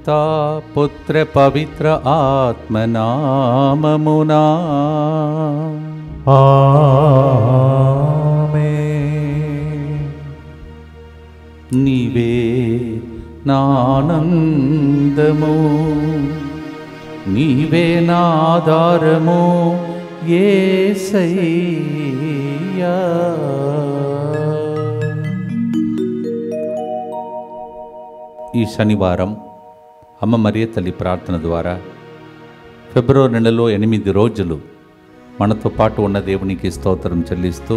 పితా పుత్ర పవిత్ర ఆత్మనామమునా ఆమేన్. నీవే నానందము, నీవే నాధారము యేసయ్యా. ఈ శనివారం అమ్మ మరియ తల్లి ప్రార్థన ద్వారా ఫిబ్రవరి నెలలో 8 రోజులు మనతో పాటు ఉన్న దేవునికి స్తోత్రం చెల్లిస్తూ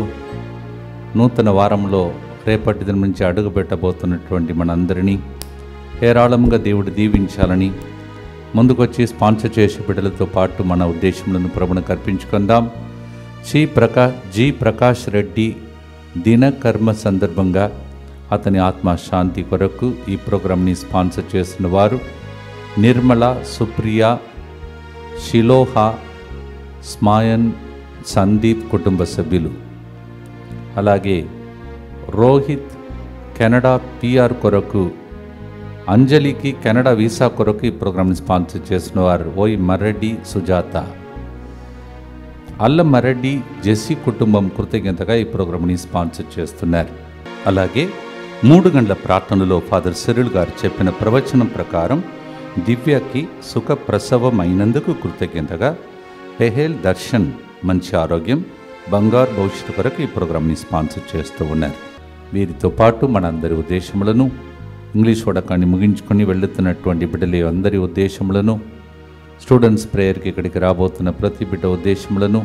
నూతన వారంలో రేపటి దినం నుంచి అడుగు పెట్టబోతున్నటువంటి మనందరినీ హేరాళంగా దేవుడు దీవించాలని ముందుకొచ్చి స్పాన్సర్ చేసే బిడ్డలతో పాటు మన ఉద్దేశములను ప్రభువునికి అర్పించుకుందాం. జి ప్రకాష్ రెడ్డి దినకర్మ సందర్భంగా అతని ఆత్మశాంతి కొరకు ఈ ప్రోగ్రాంని స్పాన్సర్ చేసిన వారు నిర్మల, సుప్రియ, షిలోహ, స్మాయన్, సందీప్ కుటుంబ సభ్యులు. అలాగే రోహిత్ కెనడా PR కొరకు, అంజలికి కెనడా వీసా కొరకు ఈ ప్రోగ్రాంని స్పాన్సర్ చేసిన వారు మర్రెడ్డి సుజాత, అల్లం మర్రెడ్డి జెస్సీ కుటుంబం కృతజ్ఞతగా ఈ ప్రోగ్రాంని స్పాన్సర్ చేస్తున్నారు. అలాగే 3 గంటల ప్రార్థనలో ఫాదర్ సిరిల్ గారు చెప్పిన ప్రవచనం ప్రకారం దివ్యకి సుఖ ప్రసవం అయినందుకు కృతజ్ఞతగా పెహేల్ దర్శన్ మంచి ఆరోగ్యం, బంగారు భవిష్యత్తు కొరకు ఈ ప్రోగ్రాంని స్పాన్సర్ చేస్తూ ఉన్నారు. వీరితో పాటు మనందరి ఉద్దేశములను, ఇంగ్లీష్ వడకాన్ని ముగించుకొని వెళుతున్నటువంటి బిడ్డల అందరి ఉద్దేశములను, స్టూడెంట్స్ ప్రేయర్కి ఇక్కడికి రాబోతున్న ప్రతి బిడ్డ ఉద్దేశములను,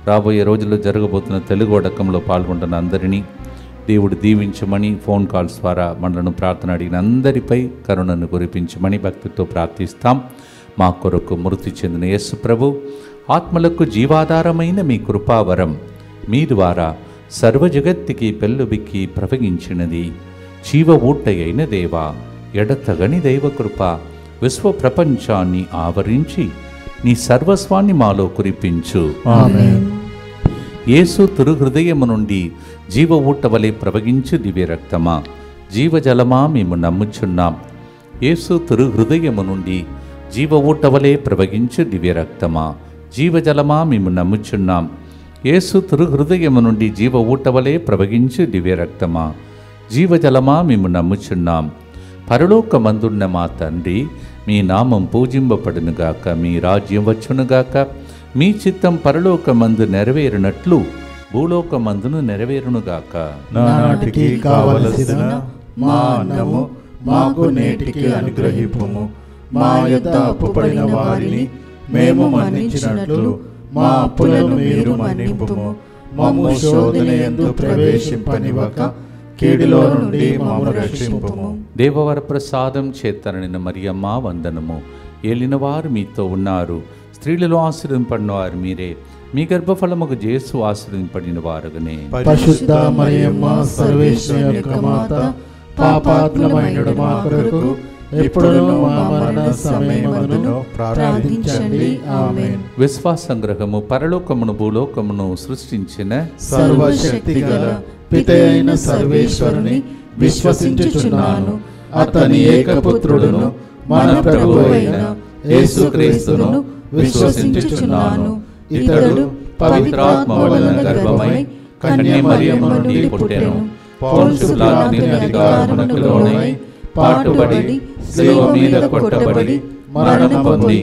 రాబోయే రోజుల్లో జరగబోతున్న తెలుగు వడకంలో పాల్గొంటున్న అందరినీ దేవుడు దీవించమని, ఫోన్ కాల్స్ ద్వారా మనలను ప్రార్థన అడిగిన అందరిపై కరుణను కురిపించమని భక్తితో ప్రార్థిస్తాం. మా కొరకు మృతి చెందిన యేసు ప్రభు ఆత్మలకు జీవాధారమైన మీ కృపావరం మీ ద్వారా సర్వజగత్తికి పెళ్ళుబిక్కి ప్రవగించినది. జీవ ఊటయైన దేవా, ఎడతగని దైవకృప విశ్వ ప్రపంచాన్ని ఆవరించి నీ సర్వస్వాన్ని మాలో కురిపించు. ఆమేన్. యేసు తిరు హృదయము నుండి జీవ ఊట వలె ప్రవగించు దివ్య రక్తమా, జీవజలమా మేము నమ్ముచున్నాం. యేసు తిరు హృదయము నుండి జీవ ఊట వలె ప్రవగించు దివ్య రక్తమా, జీవజలమా మేము నమ్ముచున్నాం. యేసు తిరు హృదయము నుండి జీవ ఊట వలె ప్రవగించు దివ్య రక్తమా, జీవజలమా మేము నమ్ముచున్నాం. పరలోకమందున్న మా తండ్రి, మీ నామం పూజింపబడునుగాక, మీ రాజ్యం వచ్చునుగాక, మీ చిత్తం పరలోకమందు నెరవేరునట్లు భూలోకమందును నెరవేరునుగాక. నానాటికి కావలసిన మా అన్నము మాకు నేటికి అనుగ్రహింపుము. మా యొద్ద అప్పుపడిన వారిని మేము మన్నించినట్లు మా అప్పులను మీరు మన్నింపుము. మమ్ము శోధనయందు ప్రవేశింపనివ్వక కీడులో నుండి మమ్ము రక్షింపుము. దేవవర ప్రసాదం చేతనైన మరియమ్మ వందనము. ఏలినవారు మీతో ఉన్నారు, స్త్రీలలో ఆశీర్వదింపడిన వారు మీరే, మీ గర్భఫలముకు యేసు ఆశీర్వదింపడిన వారుగనే. పరిశుద్ధ మరియమ్మ సర్వేశ్వరుని యొక్క మాత, పాపాత్ములమైన మా కొరకు ఎప్పుడును మా మరణ సమయమందును ప్రార్థించండి. ఆమేన్. విశ్వాస సంగ్రహము. పరలోకమును భూలోకమును సృష్టించిన సర్వశక్తిగల పితయైన సర్వేశ్వరుని విశ్వసించుచున్నాను. అతని ఏకపుత్రుడును మన ప్రభువైన యేసుక్రీస్తును విశ్వసించుచున్నాను. ఇతడు పవిత్రాత్మ వలన గర్భమై కన్య మరియమ్మ నుండి పుట్టెను. పొంతు పిలాతుని అధికారమునకు లోనై పాటుబడి శిలువ మీద కొట్టబడి మరణం పొంది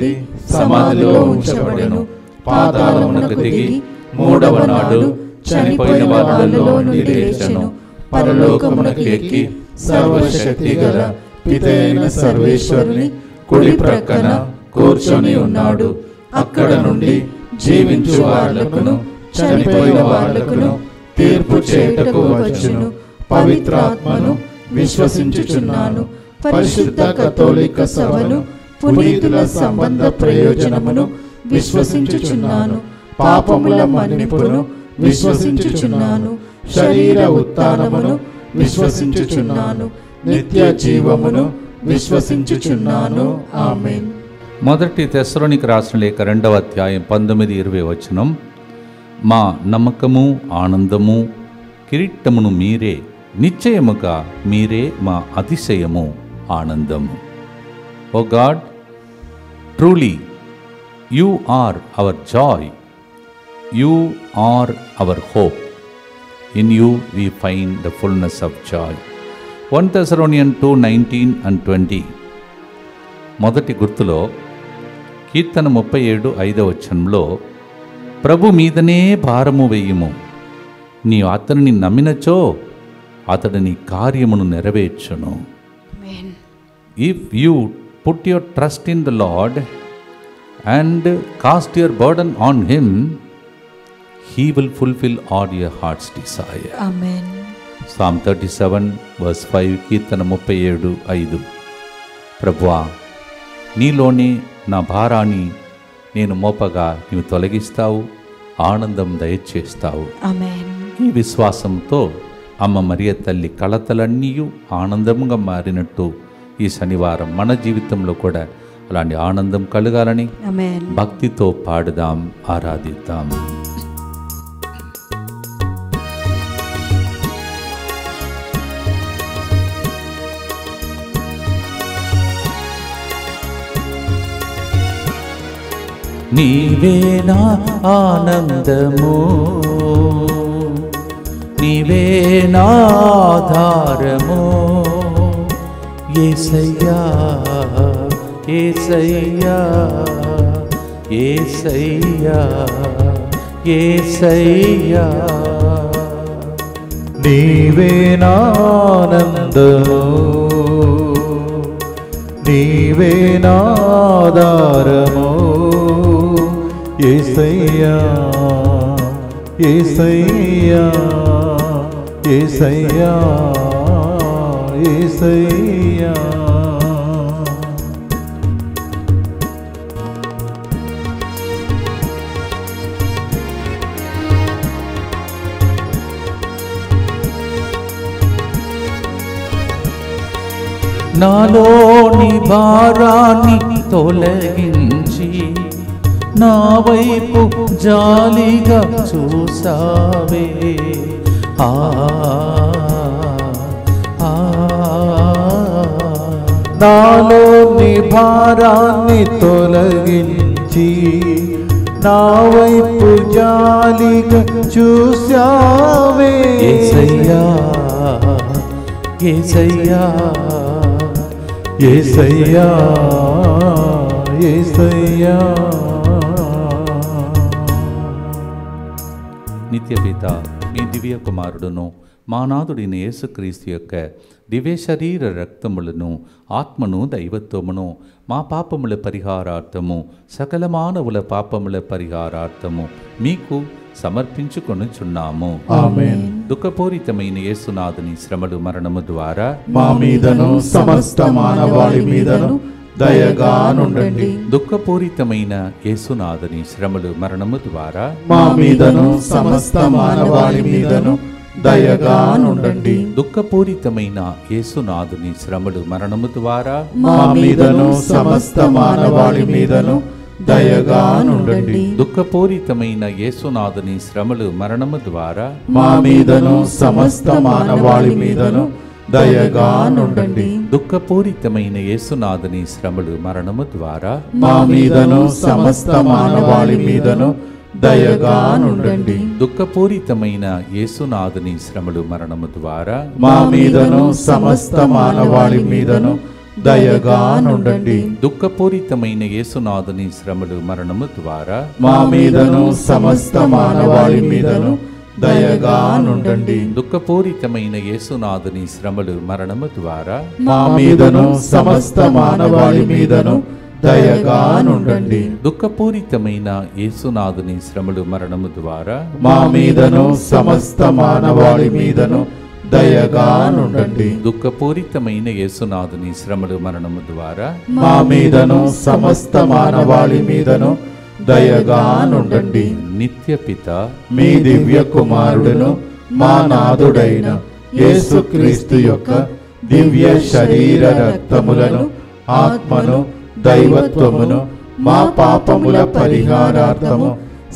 సమాధిలో ఉంచబడెను. పాతాళమునకు దిగి 3వ నాడు చనిపోయిన వారిలో నుండి లేచెను. పరలోకమునకు ఎక్కి సర్వశక్తి గల పితయైన సర్వేశ్వరుని కుడి ప్రక్కన కూర్చొని ఉన్నాడు. అక్కడ నుండి జీవించు వాళ్లకును చనిపోయిన వాళ్లకును తీర్పు చేయుటకు వచ్చును. పవిత్రాత్మను విశ్వసించుచున్నాను. పరిశుద్ధ కథోలిక సభను, పునీతుల సంబంధ ప్రయోజనమును విశ్వసించుచున్నాను. పాపముల మన్నిపును విశ్వసించుచున్నాను. శరీర ఉత్థానమును విశ్వసించుచున్నాను. నిత్య జీవమును విశ్వసించుచున్నాను. ఆమేన్. మొదటి తెస్సలోనికి రాసిన లేఖ 2వ అధ్యాయం 19-20 వచనం. మా నమ్మకము, ఆనందము, కిరీటమును మీరే, నిశ్చయముగా మీరే మా అతిశయము, ఆనందము. O God, truly you are our joy, you are our hope, in you we find the fullness of joy. 1 Thessalonians 2:19 and 20. మొదటి గుర్తులో కీర్తన 37:5 ప్రభు మీదనే భారము వేయుము, నీ అతనిని నమ్మినచో అతడు నీ కార్యమును నెరవేర్చును. If you put your trust in the Lord and cast your burden on him, he will fulfil all your heart's desire. Amen. Psalm 37:5, కీర్తన 37:5. ప్రభువా, నీలోనే నా భారాన్ని నేను మోపగా నీవు తొలగిస్తావు, ఆనందం దయచేస్తావు. ఆమేన్. ఈ విశ్వాసంతో అమ్మ మరియ తల్లి కలతలన్నీ ఆనందంగా మారినట్టు ఈ శనివారం మన జీవితంలో కూడా అలాంటి ఆనందం కలగాలని ఆమేన్. భక్తితో పాడుదాం, ఆరాధిద్దాం. నీవే నా ఆనందము, నీవే నా ఆధారము, యేసయ్యా యేసయ్యా యేసయ్యా యేసయ్యా. నీవే నా ఆనందము, నీవే నా ఆధారము, యేసయ్యా యేసయ్యా యేసయ్యా యేసయ్యా. నాలోని భారాన్ని తొలగించి నా వైపు జాలిగా చూసావే. ఆ నాలోని భారాన్ని తొలగించి నా వైపు జాలిగా చూసావే. యేసయ్యా యేసయ్యా యేసయ్యా యేసయ్యా. నిత్యపిత నీ దివ్య కుమారుడును మా నాథుడైన యేసుక్రీస్తు యొక్క దివ్య శరీర రక్తములను ఆత్మను దైవత్వమును మా పాపముల పరిహారార్థము సకల మానవుల పాపముల పరిహారార్థము మీకు సమర్పించుకొనుచున్నాము. ఆమేన్. దుఃఖపూరితమైన యేసునాథుని శ్రమలు మరణము ద్వారా మా మీదను సమస్త మానవాళి మీదను దయగా నుండండి. దుఃఖపూరితమైన యేసునాథుని శ్రమలు మరణము ద్వారా మా మీదను సమస్త మానవాళి మీదను దయగా నుండండి. దుఃఖపూరితమైన యేసునాథుని శ్రమలు మరణము ద్వారా మా మీదను సమస్త మానవాళి మీదను దయగా నుండండి. దుఃఖపూరితమైన యేసునాథుని శ్రమలు మరణము ద్వారా మా మీదను సమస్త మానవాళి మీదను దయగా నుండండి. దుఃఖపూరితమైన యేసునాథుని శ్రమలు మరణము ద్వారా మా మీదను సమస్త మానవాళి మీదను దయగా నుండండి. దుఃఖపూరితమైన యేసునాథుని శ్రమలు మరణము ద్వారా మా మీదను సమస్త మానవాళి మీదను దయగా నుండండి. దుఃఖపూరితమైన యేసునాథుని శ్రమలు మరణము ద్వారా మా మీదను సమస్త మానవాళి మీదను దయగా నుండండి. దుఃఖపూరితమైన యేసునాథుని శ్రమలు మరణము ద్వారా మా మీదను సమస్త మానవాళి మీదను దయగా నుండండి. దుఃఖపూరితమైన యేసునాథుని శ్రమలు మరణము ద్వారా మా మీదను సమస్త మానవాళి మీదను దయగా నుండండి. దుఃఖపూరితమైన యేసునాథుని శ్రమలు మరణము ద్వారా మా మీదను సమస్త మానవాళి మీదను దయగా నుండండి. నిత్యపిత మీ దివ్య కుమారుడును మా నాథుడైన యేసుక్రీస్తు యొక్క దివ్య శరీర రక్తములను ఆత్మను దైవత్వమును మా పాపముల పరిహారార్థము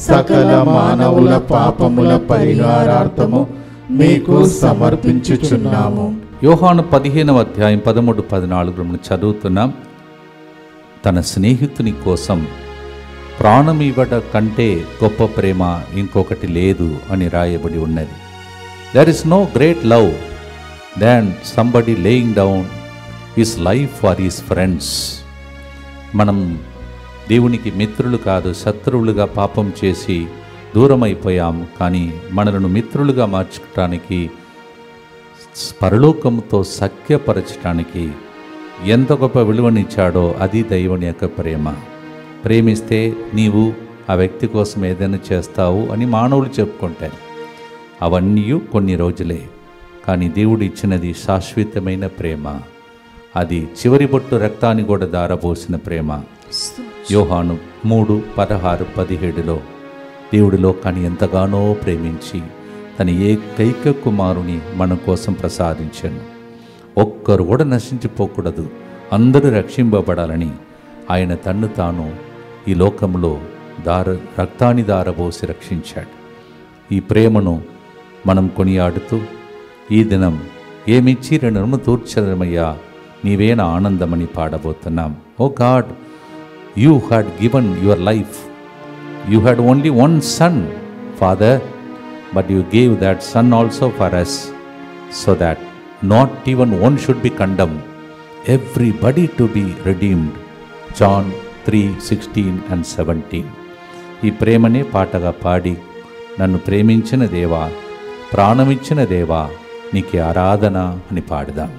సకల మానవుల పాపముల పరిహారార్థము మీకు సమర్పించుచున్నాము. యోహాను 15వ అధ్యాయం 13-14 చదువుతున్నాం. తన స్నేహితుని కోసం ప్రాణం ఇవ్వడం కంటే గొప్ప ప్రేమ ఇంకొకటి లేదు అని రాయబడి ఉన్నది. There is no great love than somebody laying down his life for his friends. మనం దేవునికి మిత్రులు కాదు, శత్రువులుగా పాపం చేసి దూరం అయిపోయాం. కానీ మనలను మిత్రులుగా మార్చడానికి, పరలోకంతో సఖ్యపరచడానికి ఎంత గొప్ప విలువనిచ్చాడో అది దేవుని యొక్క ప్రేమ. ప్రేమిస్తే నీవు ఆ వ్యక్తి కోసం ఏదైనా చేస్తావు అని మానవులు చెప్పుకుంటారు. అవన్నీ కొన్ని రోజులే. కానీ దేవుడు ఇచ్చినది శాశ్వతమైన ప్రేమ. అది చివరి బొట్టు రక్తాన్ని కూడా దారబోసిన ప్రేమ. యోహాను 3:16-17లో దేవుడి లోకాన్ని ఎంతగానో ప్రేమించి తన ఏకైక కుమారుని మన కోసం ప్రసాదించాను. ఒక్కరు కూడా నశించిపోకూడదు, అందరూ రక్షింపబడాలని ఆయన తన్ను తాను ఈ లోకంలో రక్తాన్ని దారబోసి రక్షించాడు. ఈ ప్రేమను మనం కొనియాడుతూ ఈ దినం ఏమిచ్చి రుణము తీర్చడమయ్యా నీవేనా ఆనందమని పాడబోతున్నాం. O God, you had given your life. You had only one son, father, but you gave that son also for us, so that not even one should be condemned, everybody to be redeemed. John 3:16 and 17. ఈ ప్రేమనే పాటగా పాడి, నన్ను ప్రేమించిన దేవా, ప్రాణమిచ్చిన దేవా, నీకే ఆరాధన అని పాడదాం.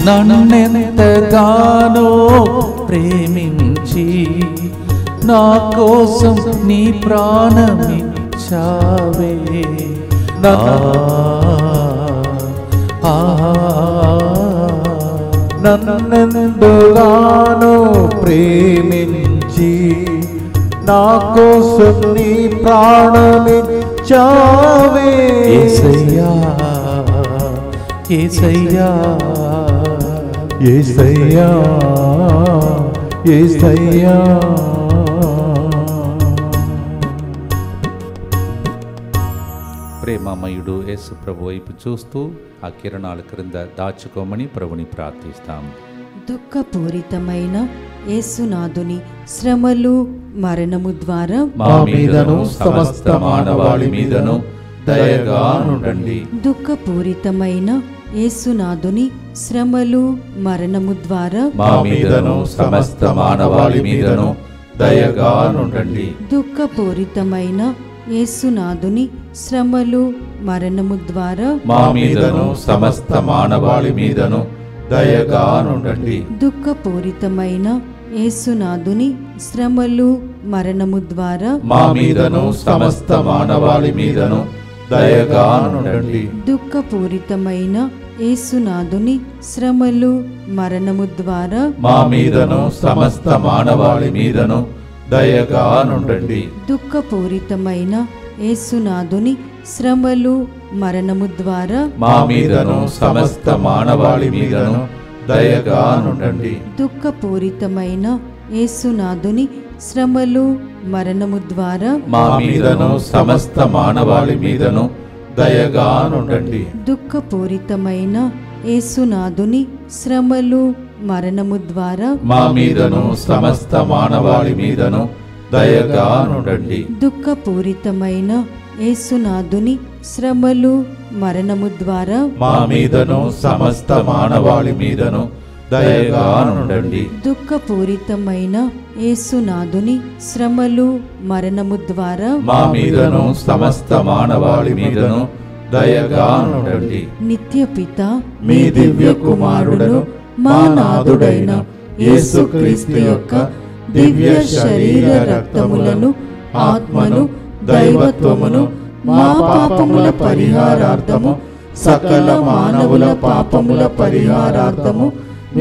నన్నెంతగానో ప్రేమించి నా కోసం నీ ప్రాణమిచ్చావే. నన్నెంతగానో ప్రేమించి నా కోసం నీ ప్రాణమిచ్చావే. యేసయ్యా, యేసయ్యా, యేసయ్యా, యేసయ్యా. ప్రేమమయుడు యేసు ప్రభు వైపు చూస్తూ ఆ కిరణాల క్రింద దాచుకోమని ప్రభుని ప్రార్థిస్తాం. దుఃఖపూరితమైన యేసునాథుని శ్రమలు మరణము ద్వారా మా మీదను సమస్త మానవాళి మీదను దయగా నుండండి. దుఃఖపూరితమైన యేసునాథుని శ్రమలు మరణము ద్వారా మా మీదను సమస్త మానవాళి మీదను దయగా నుండండి. దుఃఖపూరితమైన యేసునాథుని శ్రమలు మరణము ద్వారా మా మీదను సమస్త మానవాళి మీదను దయగా నుండండి. దుఃఖపూరితమైన యేసునాథుని శ్రమలు మరణము ద్వారా మా మీదను సమస్త మానవాళి మీదను దయగా నుండండి. దుఃఖపూరితమైన యేసునాథుని శ్రమలు మరణము ద్వారా మా మీదను సమస్త మానవాళి మీదను దయగా నుండండి. దుఃఖపూరితమైన యేసునాథుని శ్రమలు మరణము ద్వారా మా మీదను సమస్త మానవాళి మీదను దయగా నుండండి. దుఃఖపూరితమైన యేసునాథుని శ్రమలు మరణము ద్వారా మా మీదను సమస్త మానవాళి మీదను దయగా నుండండి. దుఃఖపూరితమైన యేసునాథుని శ్రమలు మరణము ద్వారా మా మీదను సమస్త మానవాళి మీదను దయగా నుండండి. దుఃఖపూరితమైన యేసునాథుని శ్రమలు మరణము ద్వారా మా మీదను సమస్త మానవాళి మీదను దయగా నుండండి. దుఃఖపూరితమైన యేసునాథుని శ్రమలు మరణము ద్వారా మా మీదను సమస్త మానవాళి మీదను దయగా నుండండి. నిత్యపిత మీ దివ్య కుమారుడను మా నాథుడైన యేసుక్రీస్తు యొక్క దివ్య శరీర రక్తములను, ఆత్మను, దైవత్వమును మా పాపముల పరిహారార్థము, సకల మానవుల పాపముల పరిహారార్థము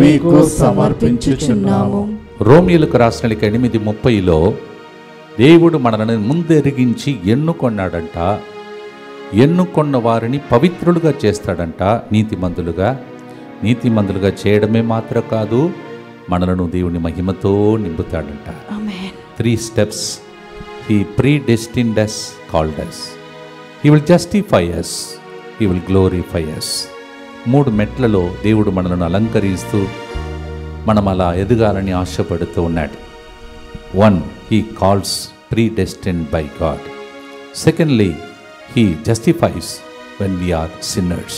మీకు సమర్పించుచున్నాము. రోమియోలకు రాసిన 8:30లో దేవుడు మనల్ని ముందెరిగించి ఎన్నుకొన్నాడంట. ఎన్నుకొన్న వారిని పవిత్రులుగా చేస్తాడంట. నీతిమంతులుగా చేయడమే మాత్రం కాదు, మనలను దేవుని మహిమతో నింపుతాడంట. ఆమేన్. 3 steps. He predestined us, called us. He will justify us. He will glorify us. 3 మెట్లలో దేవుడు మనలను అలంకరిస్తూ మనం అలా ఎదగాలని ఆశపడుతూ ఉన్నాడు. 1. He calls, predestined by God. Secondly, He justifies when we are sinners.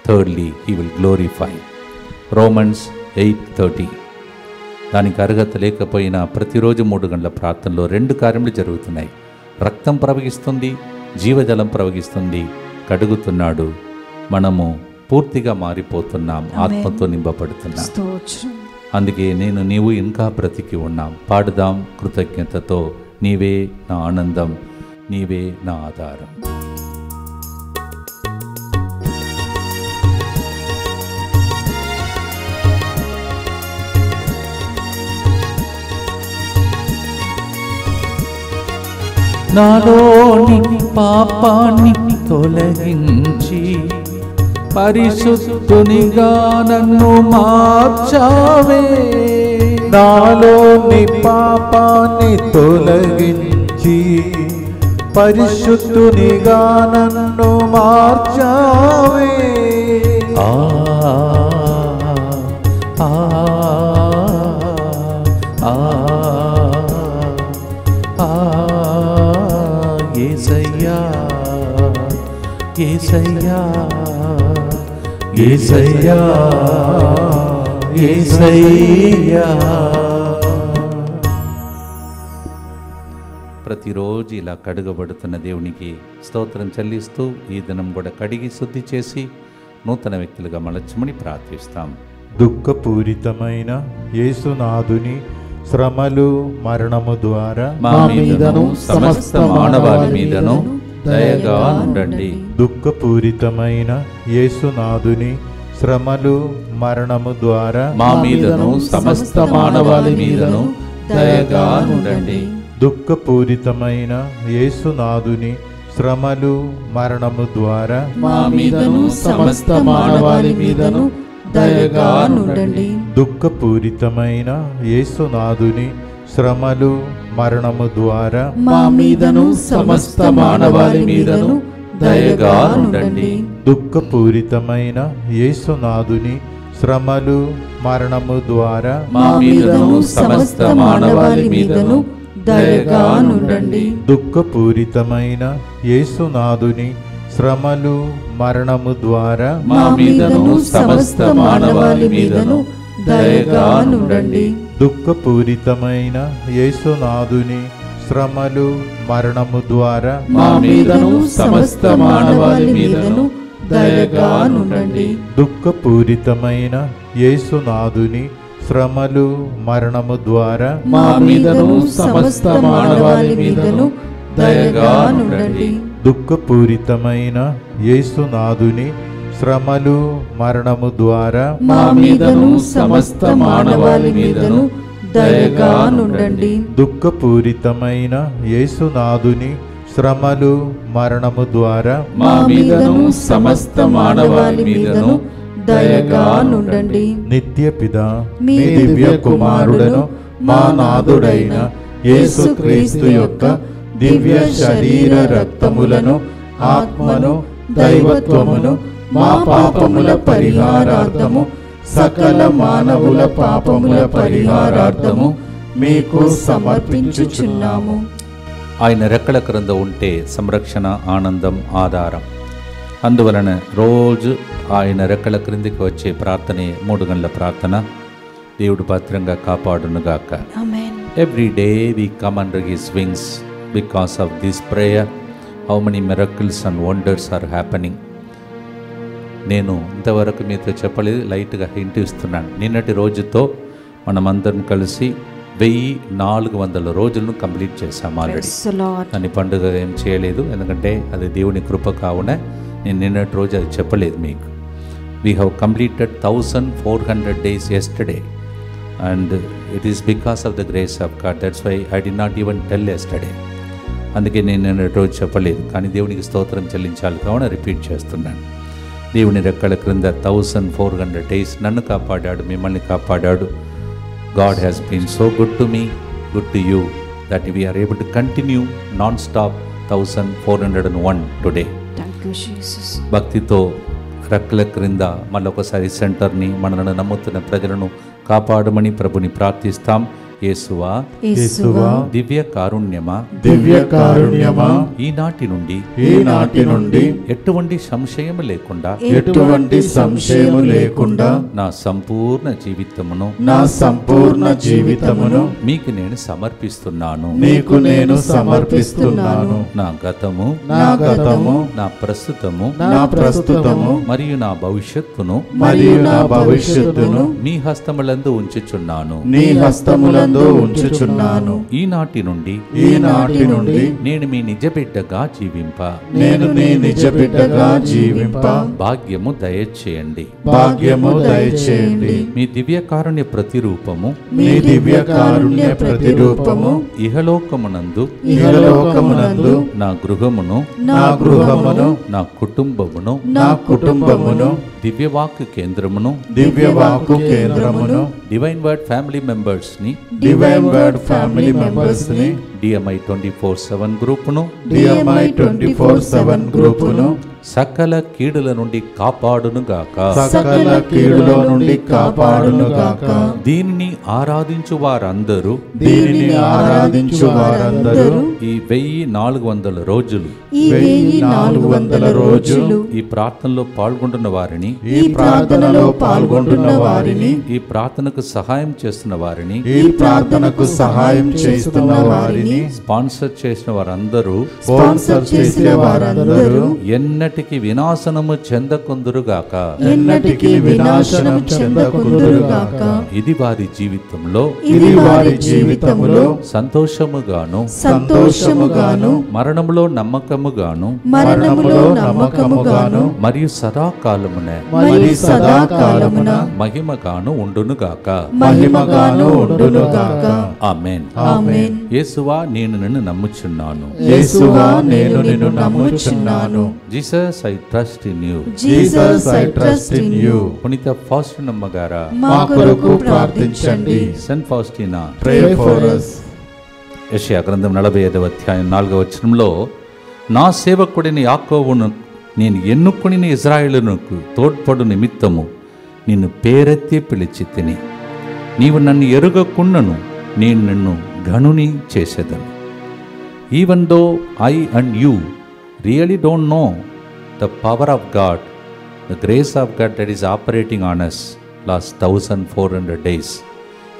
Thirdly, He will glorify. Romans 8:30. దానికి అర్హత లేకపోయినా ప్రతిరోజు 3 గంటల ప్రార్థనలో 2 కార్యములు జరుగుతున్నాయి. రక్తం ప్రవహిస్తుంది, జీవజలం ప్రవహిస్తుంది, కడుగుతున్నాడు. మనము పూర్తిగా మారిపోతున్నాం, ఆత్మతో నింపబడుతున్నాం. అందుకే నీవు ఇంకా బ్రతికి ఉన్నాం. పాడుదాం కృతజ్ఞతతో, నీవే నా ఆనందం, నీవే నా ఆధారం. నాలోని పాపాన్ని తొలగించి పరిశుద్ధునిగా నన్ను మార్చావే. నాలోని పాపాన్ని తొలగించి పరిశుద్ధునిగా నన్ను మార్చావే. ఆ ఆ ఆ ఆ యేసయ్యా యేసయ్యా యేసయ్యా యేసయ్యా. ప్రతిరోజు ఇలా కడుగబడుతున్న దేవునికి స్తోత్రం చెల్లిస్తూ ఈ దినం కూడా కడిగి శుద్ధి చేసి నూతన వ్యక్తులుగా మలచమని ప్రార్థిస్తాం. దుఃఖపూరితమైన యేసునాథుని శ్రమలు మరణము ద్వారా మా మీదను సమస్త మానవాళి మీదను దయగా ఉండండి. దుఃఖపూరితమైన యేసునాథుని శ్రమలు మరణము ద్వారా మా మీదను సమస్త మానవాళి మీదను దయగా ఉండండి. దుఃఖపూరితమైన యేసునాథుని శ్రమలు మరణము ద్వారా మా మీదను సమస్త మానవాళి మీదను దయగా ఉండండి. దుఃఖపూరితమైన యేసునాథుని శ్రమలు మరణము ద్వారా మా మీదను సమస్త మానవాళి మీదను దయగా ఉండండి. దుఃఖపూరితమైన యేసునాథుని శ్రమలు మరణము ద్వారా మా మీదను సమస్త మానవాళి మీదను దయగా ఉండండి. దుఃఖపూరితమైన యేసునాథుని శ్రమలు మరణము ద్వారా మా మీదను సమస్త మానవాళి మీదను దయగా ఉండండి. దుఃఖపూరితమైన యేసునాథుని శ్రమలు మరణము ద్వారా మా మీదను సమస్త మానవాళి మీదను దయగా ఉండండి. దుఃఖపూరితమైన యేసునాథుని శ్రమలు మరణము ద్వారా మా మీదను సమస్త మానవాళి మీదను దయగా ఉండండి. దుఃఖపూరితమైన యేసునాథుని శ్రమలు మరణము ద్వారా మా మీదను సమస్త మానవాళి మీదను దయగా ఉండండి. దుఃఖపూరితమైన యేసునాథుని శ్రమలు మరణము ద్వారా మా మీదను సమస్త మానవాళి మీదను దయగా ఉండండి. నిత్య పితా మీ మీ దివ్య కుమారుడను మా నాథుడైన యేసుక్రీస్తు యొక్క దివ్య శరీర రక్తములను ఆత్మను దైవత్వమును మా పాపముల పరిహారార్థము సకల మానవుల పాపముల పరిహారార్థము మీకు సమర్పించుచున్నాము. ఆయన రెక్కల క్రింద ఉంటే సంరక్షణ, ఆనందం, ఆధారం. అందువలన రోజు ఆయన రెక్కల క్రిందికి వచ్చే ప్రార్థనే 3 గంటల ప్రార్థన. దేవుడు భద్రంగా కాపాడునుగాక. ఆమేన్. Every day we come under His wings because of this prayer. How many miracles and wonders are happening. నేను ఇంతవరకు మీతో చెప్పలేదు, లైట్గా హింట్ ఇస్తున్నాను. నిన్నటి రోజుతో మనమందరం కలిసి 1400 రోజులను కంప్లీట్ చేశాం ఆల్రెడీ. Praise the Lord. దాని పండుగ ఏం చేయలేదు, ఎందుకంటే అది దేవుని కృప కావున నేను నిన్నటి రోజు అది చెప్పలేదు మీకు. We have completed 1400 days yesterday and it is because of the grace of God. That's why I did not even tell yesterday. అందుకే నేను నిన్నటి రోజు చెప్పలేదు, కానీ దేవునికి స్తోత్రం చెల్లించాలి కావున రిపీట్ చేస్తున్నాను. దేవుని రెక్కల క్రింద 1400 days నన్ను కాపాడాడు, మిమ్మల్ని కాపాడాడు. God has been so good to me, good to you. that we are able to continue non-stop 1401 today. Thank you, Jesus. భక్తితో రెక్కల క్రింద మళ్ళొకసారి సెంటర్ని మనల్ని నమ్ముతున్న ప్రజలను కాపాడమని ప్రభుని ప్రార్థిస్తాం. యేసువా, యేసువా, దివ్య కారుణ్యమా, దివ్య కారుణ్యమా, ఈనాటి నుండి ఎటువంటి సంశయము లేకుండా నా సంపూర్ణ జీవితమును మీకు నేను సమర్పిస్తున్నాను. నా గతము, నా ప్రస్తుతము మరియు నా భవిష్యత్తును మీ హస్తములందు ఉంచుచున్నాను. ఈనాటి నుండి నేను మీ నిజ బిడ్డగా జీవింప భాగ్యము దయచేయండి. మీ దివ్య కారుణ్య ప్రతిరూపము ఇహలోకమునందు నా గృహమును నా కుటుంబమును దివ్యవాక్కు కేంద్రమును డివైన్ వర్డ్ ఫ్యామిలీ మెంబర్స్ ని DMI 24/7 గ్రూపును సకల కీడుల నుండి కాపాడునుగాక. దీనిని ఆరాధించు వారందరూ ఈ 1400 రోజులు ఈ ప్రార్థనలో పాల్గొంటున్న వారిని ఈ ప్రార్థనకు సహాయం చేస్తున్న వారిని స్పాన్సర్ చేసిన వారందరూ ఎన్నటికి వినాశనము చెందకుందురుగాక. ఇది వారి జీవితంలో సంతోషముగాను మరణములో నమ్మకముగాను మరియు సదాకాలమున మహిమగాను ఉండునుగాక. ఆమేన్. యేసువా, నేను నిన్ను నమ్ముచున్నాను. Jesus, I trust in you. పునీత ఫాస్టినా గారా, మా కొరకు ప్రార్థించండి. Saint ఫాస్టినా, pray for us. యెషయా గ్రంథం 45వ అధ్యాయం 4వ వచనంలో, నా సేవకుడిని యాకోబును నేను ఎన్నుకొనిన ఇజ్రాయేలునకు తోడ్పడు నిమిత్తము నిన్ను పేరెత్తి పిలిచి తిని, నీవు నన్ను ఎరుగకున్నను నేను నిన్ను ఘనుని చేసేదను. Even though I and you really don't know the power of God, the grace of God that is operating on us last 1400 days.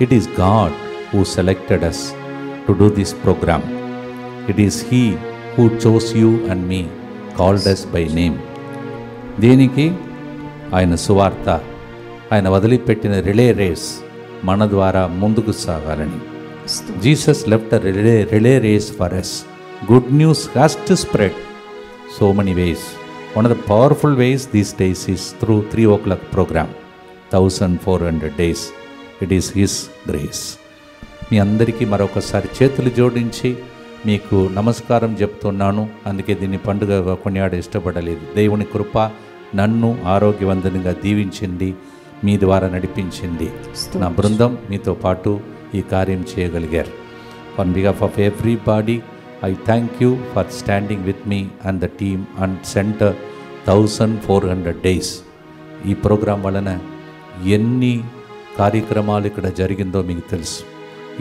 It is God who selected us to do this program. It is He who chose you and me, called us by name. దీనికి ఆయన సువార్త, ఆయన వదిలిపెట్టిన relay race మన ద్వారా ముందుకు సాగాలని. Jesus left a relay race for us. Good news has to spread so many ways. One of the powerful ways these days is through 3 o'clock program, 1400 days. It is His grace. మీ అందరికీ మరొకసారి చేతులు జోడించి మీకు నమస్కారం చెప్తున్నాను. అందుకే దీన్ని పండుగగా కొనియాడ ఇష్టపడలేదు. దేవుని కృప నన్ను ఆరోగ్యవంతంగా దీవించింది, మీ ద్వారా నడిపించింది. నా బృందం మీతో పాటు ఈ కార్యం చేయగలిగారు. On behalf of everybody, I thank you for standing with me and the team and center 1400 days. ఈ ప్రోగ్రాం వలన ఎన్ని కార్యక్రమాలు ఇక్కడ జరిగిందో మీకు తెలుసు.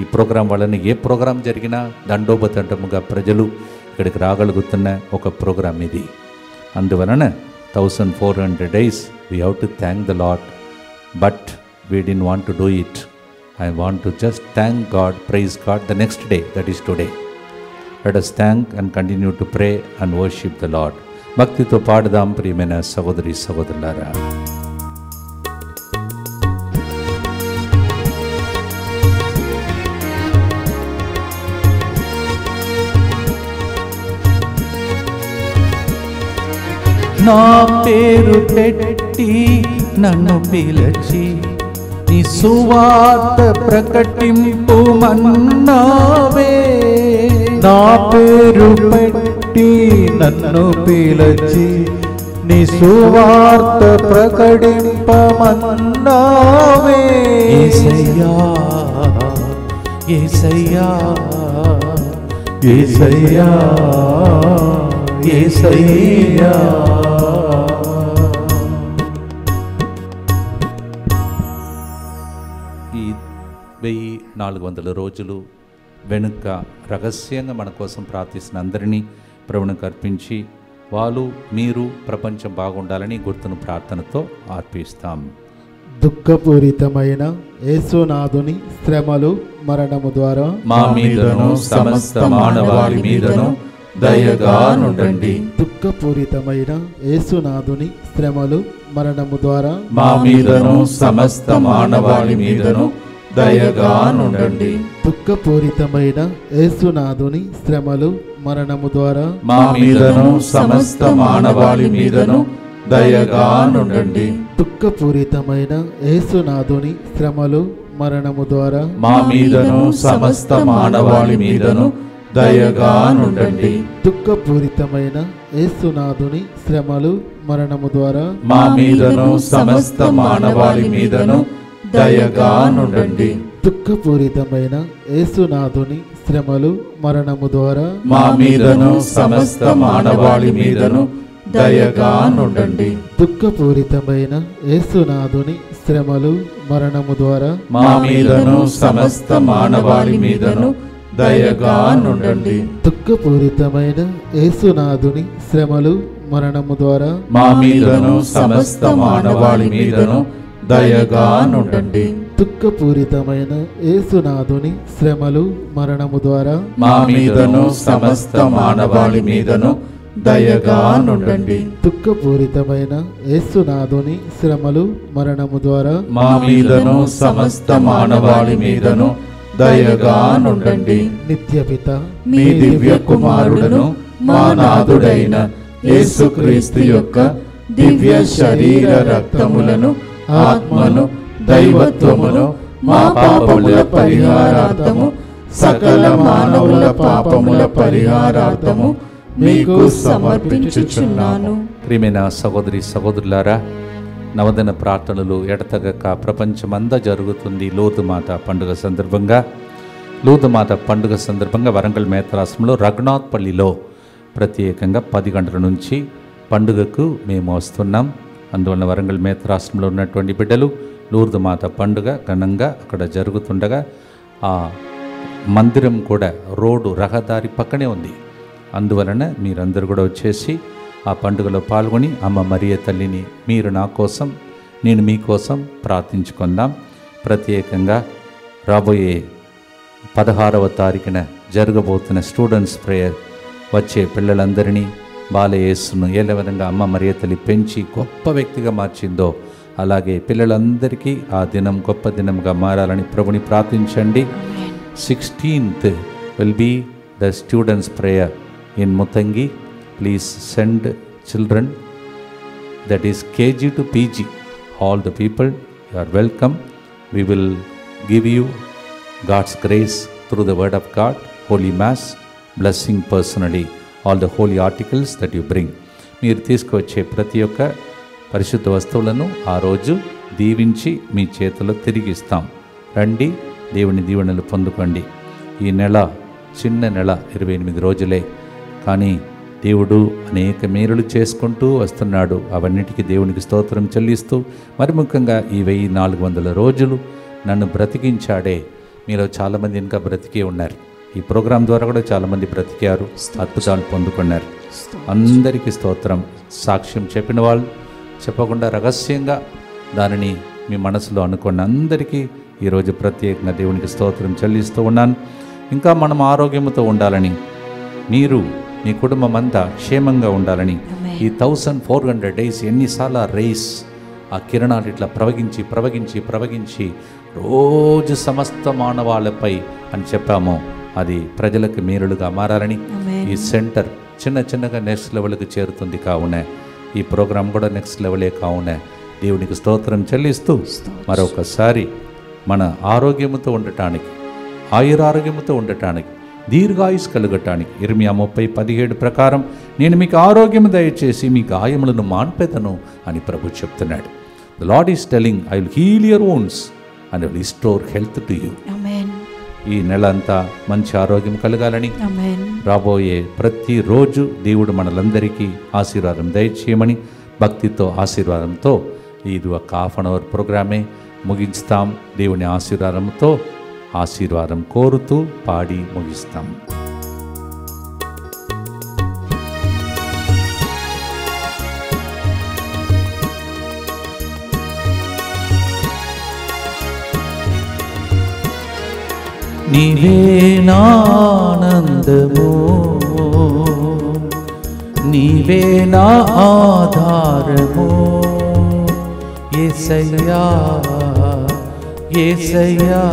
ఈ ప్రోగ్రాం వలన ఏ ప్రోగ్రాం జరిగినా దండోపతండముగా ప్రజలు ఇక్కడికి రాగలుగుతున్న ఒక ప్రోగ్రాం ఇది. అందువలన 1400 days we have to thank the Lord, but we didn't want to do it. I want to just thank God, praise God the next day, that is today. Let us thank and continue to pray and worship the Lord. భక్తితో పాడదాం ప్రియమైన సహోదరి సహోదరులారా. నా పేరు పెట్టి నన్ను పిలిచి నీ సువార్త ప్రకటింపుమన్నావే. నా పేరు పెట్టి నన్ను పిలిచి నీ సువార్త ప్రకటింపమన్నావే. యేసయ్యా యేసయ్యా యేసయ్యా యేసయ్యా. ఈ 1400 రోజులు వెనుక రహస్యంగా మన కోసం ప్రార్థిస్తున్న అందరినీ ప్రభువునికి అర్పించి వాళ్ళు మీరు ప్రపంచం బాగుండాలని గుర్తును ప్రార్థనతో అర్పిస్తాం. దుఃఖపూరితమైన యేసునాథుని శ్రమలు మరణము ద్వారా మా మీదను సమస్త మానవాళి మీదను దయగా నుండండి. దుఃఖపూరితమైన యేసునాథుని శ్రమలు మరణము ద్వారా మా మీదను సమస్త మానవాళి మీదను దయగా నుండండి. దుఃఖపూరితమైన యేసునాథుని శ్రమలు మరణము ద్వారా మా మీదను సమస్త మానవాళి మీదను దయగా నుండండి. దుఃఖపూరితమైన యేసునాథుని శ్రమలు మరణము ద్వారా మా మీదను సమస్త మానవాళి మీదను దయగా నుండండి. దుఃఖపూరితమైన యేసునాథుని శ్రమలు మరణము ద్వారా మా మీదను సమస్త మానవాళి మీదను దయగా నుండండి. దుఃఖపూరితమైన యేసునాథుని శ్రమలు మరణము ద్వారా మా మీదను సమస్త మానవాళి మీదను దయగా నుండండి. దుఃఖపూరితమైన యేసునాథుని శ్రమలు మరణము ద్వారా మా మీదను సమస్త మానవాళి మీదను దయగా నుండండి. దుఃఖపూరితమైన యేసునాథుని శ్రమలు మరణము ద్వారా మా మీదను సమస్త మానవాళి మీదను దయగా నుండండి. దుఃఖపూరితమైన యేసునాథుని శ్రమలు మరణము ద్వారా మా మీదను సమస్త మానవాళి మీదను దయగా నుండండి. దుఃఖపూరితమైన యేసునాథుని శ్రమలు మరణము ద్వారా మా మీదను సమస్త మానవాళి మీదను దయగా నుండండి. నిత్యపిత మీ దివ్య కుమారుడును మా నాథుడైన యేసుక్రీస్తు యొక్క దివ్య శరీర రక్తములను ఆత్మను దైవత్వమును మా పాపముల పరిహారార్థము సకల మానవుల పాపముల పరిహారార్థము మీకు సమర్పించుచున్నాను. ప్రియమైన సహోదరి సహోదరులారా, నవదిన ప్రార్థనలు ఎడతెగక ప్రపంచమంతా జరుగుతుంది. లోతుమాత పండుగ సందర్భంగా వరంగల్ మేత్రాశ్రమంలో రఘునాథ్పల్లిలో ప్రత్యేకంగా 10 గంటల నుంచి పండుగకు మేము వస్తున్నాం. అందువలన వరంగల్ మేత్రాశ్రమంలో ఉన్నటువంటి బిడ్డలు లూర్దుమాత పండుగ ఘనంగా అక్కడ జరుగుతుండగా ఆ మందిరం కూడా రోడ్డు రహదారి పక్కనే ఉంది. అందువలన మీరందరూ కూడా వచ్చేసి ఆ పండుగలో పాల్గొని అమ్మ మరియ తల్లిని మీరు నా కోసం నేను మీకోసం ప్రార్థించుకుందాం. ప్రత్యేకంగా రాబోయే 16వ తారీఖున జరగబోతున్న స్టూడెంట్స్ ప్రేయర్ వచ్చే పిల్లలందరినీ బాలయేసును ఏ విధంగా అమ్మ మరియ తల్లి పెంచి గొప్ప వ్యక్తిగా మార్చిందో అలాగే పిల్లలందరికీ ఆ దినం గొప్ప దినంగా మారాలని ప్రభుని ప్రార్థించండి. 16th will be the students prayer in Mutangi. Please send children, that is KG to PG. All the people, you are welcome. We will give you God's grace through the word of God, Holy Mass, blessing personally, all the holy articles that you bring. మీరు తీసుకువచ్చే ప్రతి ఒక్క పరిశుద్ధ వస్తువులను ఆ రోజు దీవించి మీ చేతిలో తిరిగిస్తాం. రండి, దేవుని దీవెనలు పొందుకోండి. ఈ నెల చిన్న నెల 28 రోజులే, కానీ దేవుడు అనేక మేలులు చేసుకుంటూ వస్తున్నాడు. అవన్నిటికీ దేవునికి స్తోత్రం చెల్లిస్తూ మరి ముఖ్యంగా ఈ 1400 రోజులు నన్ను బ్రతికించాడే. మీలో చాలామంది ఇంకా బ్రతికే ఉన్నారు. ఈ ప్రోగ్రాం ద్వారా కూడా చాలామంది బ్రతికారు, అద్భుతాలు పొందుకున్నారు. అందరికీ స్తోత్రం. సాక్ష్యం చెప్పిన వాళ్ళు, చెప్పకుండా రహస్యంగా దానిని మీ మనసులో అనుకున్న అందరికీ ఈరోజు ప్రత్యేకంగా దేవునికి స్తోత్రం చెల్లిస్తూ ఉన్నాను. ఇంకా మనం ఆరోగ్యంతో ఉండాలని, మీరు మీ కుటుంబం అంతా క్షేమంగా ఉండాలని, ఈ 1400 days ఎన్నిసార్లు రేస్ ఆ కిరణాలు ఇట్లా ప్రవగించి రోజు సమస్త మానవాళిపై అని చెప్పామో అది ప్రజలకు మేలుగా మారాలని, ఈ సెంటర్ చిన్నగా నెక్స్ట్ లెవెల్కి చేరుతుంది. కావున ఈ ప్రోగ్రాం కూడా నెక్స్ట్ లెవెలే. కావున దేవునికి స్తోత్రం చెల్లిస్తూ మరొకసారి మన ఆరోగ్యంతో ఉండటానికి, ఆయురారోగ్యంతో ఉండటానికి, దీర్ఘాయుష్ కలగటానికి ఇర్మియా 30:17 ప్రకారం నేను మీకు ఆరోగ్యం దయచేసి మీ గాయములను మాన్పెదను అని ప్రభు చెప్తున్నాడు. The Lord is telling, I will heal your wounds and I will restore health to you. Amen. ఈ నెల అంతా మంచి ఆరోగ్యం కలగాలని, Amen. రాబోయే ప్రతిరోజు దేవుడు మనలందరికీ ఆశీర్వాదం దయచేయమని భక్తితో ఆశీర్వాదంతో ఇది ఒక హాఫ్ అన్ అవర్ ప్రోగ్రామే ముగిస్తాం. దేవుని ఆశీర్వాదంతో ఆశీర్వాదం కోరుతూ పాడి ముగిస్తాం. నీవే నానందము, నీవే నా ఆధారము, యేసయ్యా యేసయ్యా.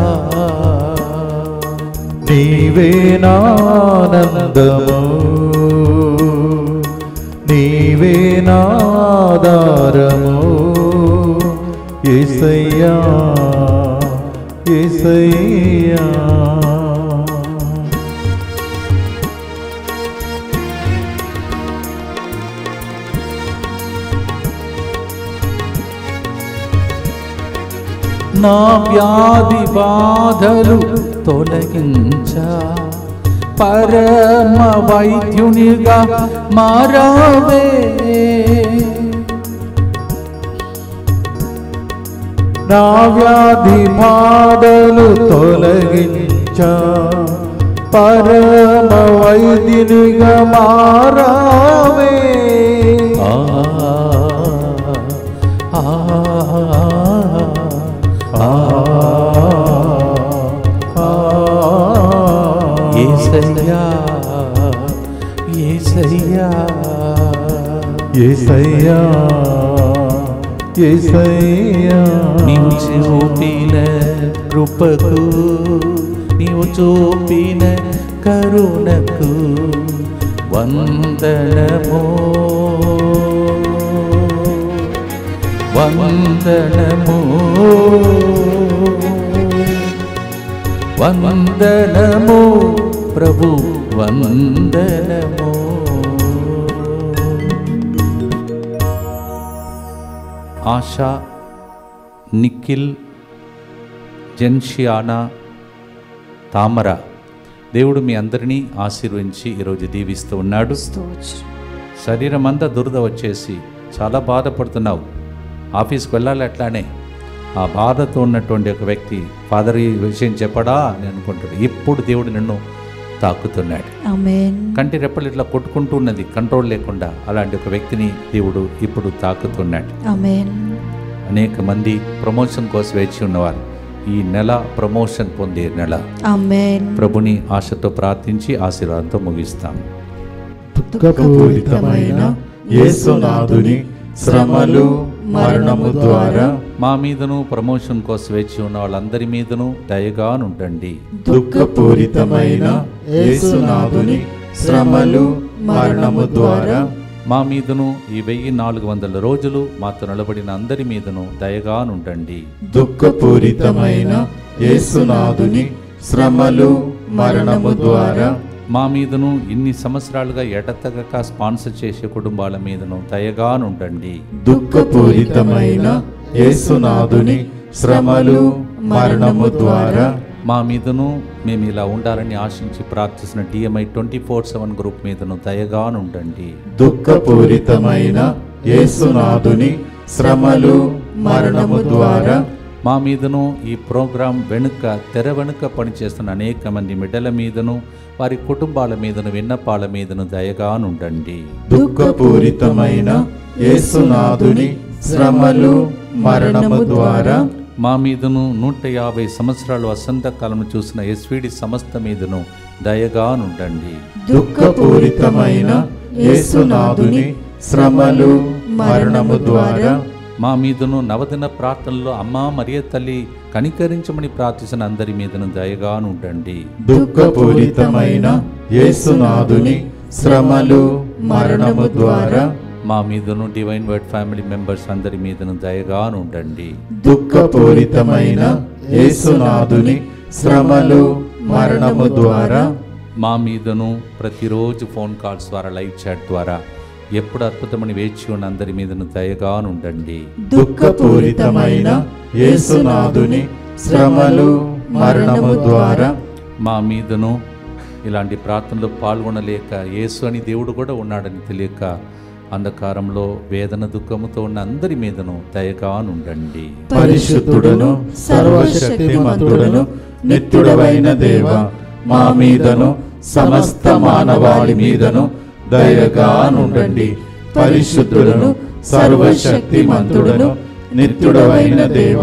నీవే నానందము, నీవే నాధారము, యేసయ్యా యేసయ్యా. నా వ్యాధి బాధలు తొలగించ పరమ వైద్యునిగా మారావే, నా వ్యాధి బాధలు తొలగించ పరమ వైద్యునిగా మారావే. యేసయ్యా యేసయ్యా యేసయ్యా యేసయ్యా. నీవు చూపిన కృపకు, నీవు చూపిన కరుణకు వందనము వందనము వందనము ప్రభు వందనము. ఆశా, నిఖిల్, జెన్షియానా, తామర, దేవుడు మీ అందరినీ ఆశీర్వదించి ఈరోజు దీవిస్తూ ఉన్నాడు. శరీరం అంతా దురద వచ్చేసి చాలా బాధపడుతున్నావు. ఆఫీస్కి వెళ్ళాలి, అట్లానే ఆ బాధతో ఉన్నటువంటి ఒక వ్యక్తి ఫాదర్ ఈ విషయం చెప్పడా అని అనుకుంటాడు. ఇప్పుడు దేవుడు నిన్ను తాకుతున్నాడు. కంటి రెప్పలు ఇట్లా కొట్టుకుంటూ ఉన్నది కంట్రోల్ లేకుండా, అలాంటి ఒక వ్యక్తిని దేవుడు ఇప్పుడు తాకుతున్నాడు. అనేక మంది ప్రమోషన్ కోసం వేచి ఉన్నవారు ఈ నెల ప్రమోషన్ పొందే నెల. ప్రభుని ఆశతో ప్రార్థించి ఆశీర్వాదంతో ముగిస్తాం. దుఃఖపూరితమైన యేసునాథుని శ్రమలు మరణము ద్వారా మా మీదను ప్రమోషన్ కోసం వేచి ఉన్న వాళ్ళందరి మీదను దయగానుండండి. దుఃఖపూరితమైన యేసునాథుని శ్రమలు మరణము ద్వారా మా మీదను ఈ 1400 రోజులు మాతో నిలబడిన అందరి మీదను దయగానుండండి. దుఃఖపూరితమైన యేసునాథుని శ్రమలు మరణము ద్వారా మా మీదను ఇన్ని సంవత్సరాలుగా ఎడతెగక స్పాన్సర్ చేసే కుటుంబాల మీదను దయగానుండండి. దుఃఖపూరితమైన యేసునాథుని శ్రమలు మరణము ద్వారా మా మీదను మేము ఇలా ఉండాలని ఆశించి ప్రార్థిస్తున్న DMI 24/7 గ్రూప్ మీదను దయగానుండండి. దుఃఖపూరితమైన యేసునాథుని శ్రమలు మరణము ద్వారా మా మీదను ఈ ప్రోగ్రాం వెనుక తెర వెనుక పనిచేస్తున్న అనేక మంది బిడ్డల మీదను వారి కుటుంబాల మీదను విన్నపాల మీదను దయగానుండండి. దుఃఖపూరితమైన యేసునాథుని శ్రమలు మరణము ద్వారా మా మీదను 150 సంవత్సరాలు వసంతకాలం చూసిన SVD సంస్థ మీదను దయగానుండండి. దుఃఖపూరితమైన యేసునాథుని శ్రమలు మరణము ద్వారా మా మీదను నవదిన ప్రార్థనలో అమ్మా మరియ తల్లి కనికరించమని ప్రార్థించిన అందరి మీదను దయగానుండండి. దుఃఖపూరితమైన యేసునాథుని శ్రమలు మరణము ద్వారా మా మీదను డివైన్ వర్డ్ ఫ్యామిలీ మెంబర్స్ అందరి మీదను దయగానుండండి. దుఃఖపూరితమైన యేసునాథుని శ్రమలు మరణము ద్వారా మా మీదను ప్రతిరోజు ఫోన్ కాల్స్ ద్వారా లైవ్ చాట్ ద్వారా ఎప్పుడు అద్భుతమని వేచి ఉన్న అందరి మీదను దయగానుండండి. దుఃఖపూరితమైన యేసునాథుని శ్రమలు మరణము ద్వారా మా మీదను ఇలాంటి ప్రార్థనలో పాల్గొనలేక యేసు అని దేవుడు కూడా ఉన్నాడని తెలియక అంధకారంలో వేదన దుఃఖముతో ఉన్న అందరి మీదను దయగా నుండండి. పరిశుద్ధుడును సర్వశక్తిమంతుడును నిత్యుడవైన దేవ, మా మీదను సమస్త మానవాళి మీదను దయగా నుండండి. పరిశుద్ధుడును సర్వశక్తిమంతుడును నిత్యుడవైన దేవ,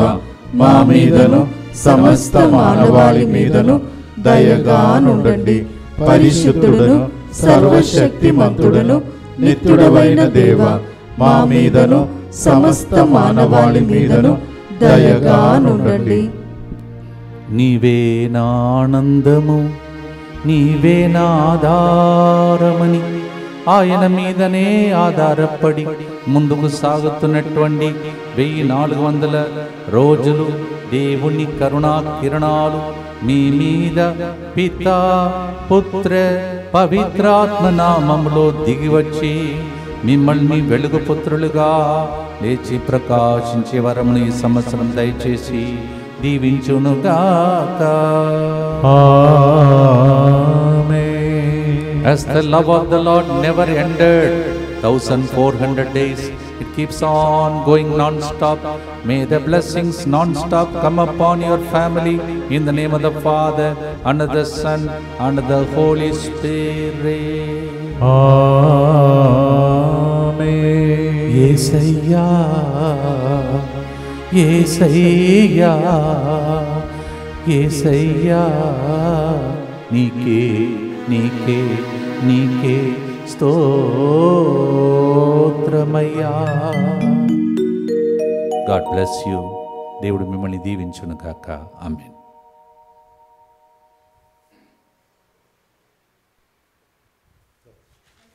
మా మీదను సమస్త మానవాళి మీదను దయగా నుండండి. పరిశుద్ధుడును సర్వశక్తిమంతుడును నిత్యుడవైన దేవ, మా మీదను సమస్త మానవాళి మీదను దయగా నుండండి. నీవే నా ఆనందము, నీవే నా ఆధారమని ఆయన మీదనే ఆధారపడి ముందుకు సాగుతున్నటువంటి 1400 రోజులు దేవుని కరుణా కిరణాలు మీ మీద పితా పుత్ర పవిత్రాత్మ నామములో దిగివచ్చి మిమ్మల్ని వెలుగు పుత్రులుగా లేచి ప్రకాశించే వరమును ఈ సంవత్సరం దయచేసి దీవించునుగాక. As the love of the Lord never ended, 1400 days, it keeps on going non-stop. May the blessings non-stop come upon your family in the name of the Father, and of the Son, and of the Holy Spirit. Amen. Yesayya, Yesayya, Yesayya, నీకే స్తోత్రమయ్యా. God bless you. దేవుడు మిమ్మల్ని దీవించును గాక. ఆమేన్.